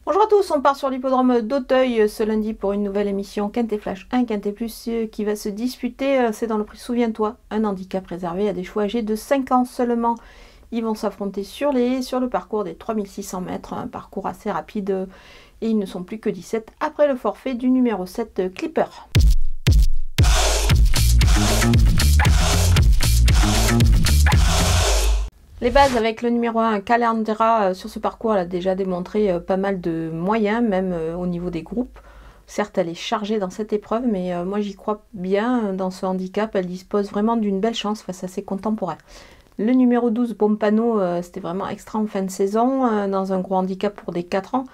Bonjour à tous, on part sur l'hippodrome d'Auteuil ce lundi pour une nouvelle émission Quintet Flash 1 Quintet Plus qui va se disputer, c'est dans le prix Souviens-toi, un handicap réservé à des chevaux âgés de 5 ans seulement. Ils vont s'affronter sur le parcours des 3600 mètres, un parcours assez rapide et ils ne sont plus que 17 après le forfait du numéro 7 Clipper. Les bases avec le numéro 1 Calandra sur ce parcours, elle a déjà démontré pas mal de moyens, même au niveau des groupes. Certes, elle est chargée dans cette épreuve, mais moi j'y crois bien dans ce handicap. Elle dispose vraiment d'une belle chance face à ses contemporains. Le numéro 12, Pompano, c'était vraiment extra en fin de saison, dans un gros handicap pour des 4 ans.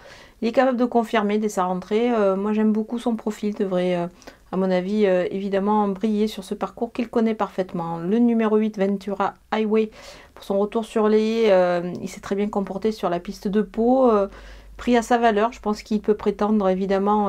Il est capable de confirmer dès sa rentrée. Moi j'aime beaucoup son profil, devrait à mon avis évidemment briller sur ce parcours qu'il connaît parfaitement. Le numéro 8, Ventura Highway, pour son retour sur les haies, il s'est très bien comporté sur la piste de Pau. Pris à sa valeur, je pense qu'il peut prétendre évidemment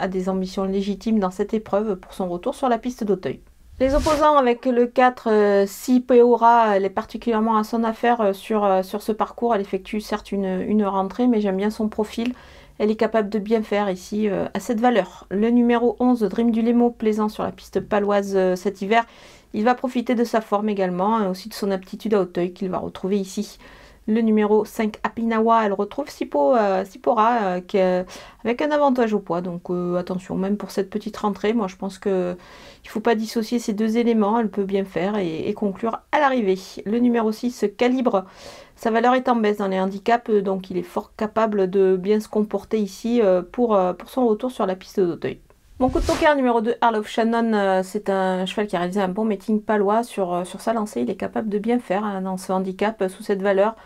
à des ambitions légitimes dans cette épreuve pour son retour sur la piste d'Auteuil. Les opposants avec le 4, Si Peora, elle est particulièrement à son affaire sur ce parcours. Elle effectue certes une rentrée, mais j'aime bien son profil. Elle est capable de bien faire ici à cette valeur. Le numéro 11, Dream du Lemo, plaisant sur la piste paloise cet hiver. Il va profiter de sa forme également, et aussi de son aptitude à Auteuil qu'il va retrouver ici. Le numéro 5, Apinawa, elle retrouve Sipora avec un avantage au poids. Donc attention, même pour cette petite rentrée, moi je pense qu'il ne faut pas dissocier ces deux éléments. Elle peut bien faire et conclure à l'arrivée. Le numéro 6, Calibre, sa valeur est en baisse dans les handicaps, donc il est fort capable de bien se comporter ici pour son retour sur la piste d'Auteuil. Mon coup de poker numéro 2, Earl of Shannon, c'est un cheval qui a réalisé un bon meeting palois sur sa lancée. Il est capable de bien faire dans ce handicap sous cette valeur.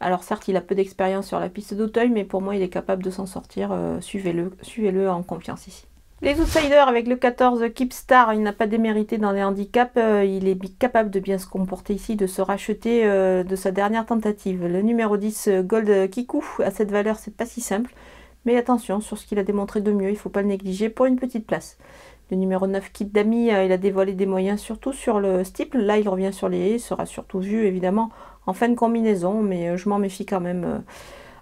Alors certes, il a peu d'expérience sur la piste d'Auteuil, mais pour moi, il est capable de s'en sortir. Suivez-le en confiance ici. Les outsiders avec le 14, Keepstar, il n'a pas démérité dans les handicaps. Il est capable de bien se comporter ici, de se racheter de sa dernière tentative. Le numéro 10, Gold Kiku, à cette valeur, c'est pas si simple. Mais attention, sur ce qu'il a démontré de mieux, il ne faut pas le négliger pour une petite place. Le numéro 9, Kid Dami, il a dévoilé des moyens surtout sur le steeple. Là, il revient sur les haies, sera surtout vu évidemment en fin de combinaison, mais je m'en méfie quand même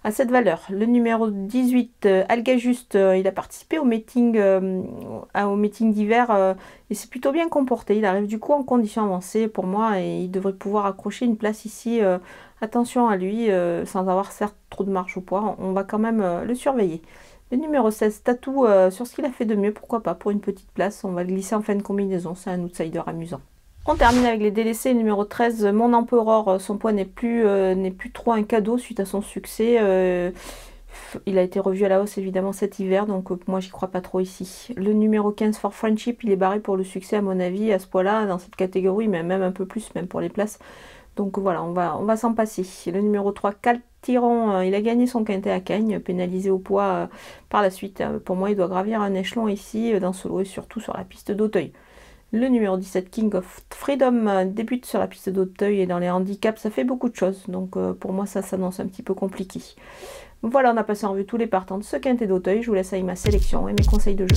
à cette valeur. Le numéro 18, Alga Juste, il a participé au meeting d'hiver et s'est plutôt bien comporté. Il arrive du coup en condition avancée pour moi et il devrait pouvoir accrocher une place ici. Attention à lui, sans avoir certes trop de marge au poids, on va quand même le surveiller. Le numéro 16, Tatou, sur ce qu'il a fait de mieux, pourquoi pas, pour une petite place, on va le glisser en fin de combinaison, c'est un outsider amusant. On termine avec les délaissés. Numéro 13, Mon Empereur, son poids n'est plus trop un cadeau suite à son succès. Il a été revu à la hausse évidemment cet hiver, donc moi j'y crois pas trop ici. Le numéro 15, For Friendship, il est barré pour le succès à mon avis, à ce poids-là, dans cette catégorie, mais même un peu plus, même pour les places. Donc voilà, on va s'en passer. Le numéro 3, Caltiron, il a gagné son quintet à Cagnes, pénalisé au poids par la suite. Pour moi, il doit gravir un échelon ici dans ce lot et surtout sur la piste d'Auteuil. Le numéro 17, King of Freedom, débute sur la piste d'Auteuil et dans les handicaps, ça fait beaucoup de choses. Donc pour moi, ça s'annonce un petit peu compliqué. Voilà, on a passé en revue tous les partants de ce quintet d'Auteuil. Je vous laisse avec ma sélection et mes conseils de jeu.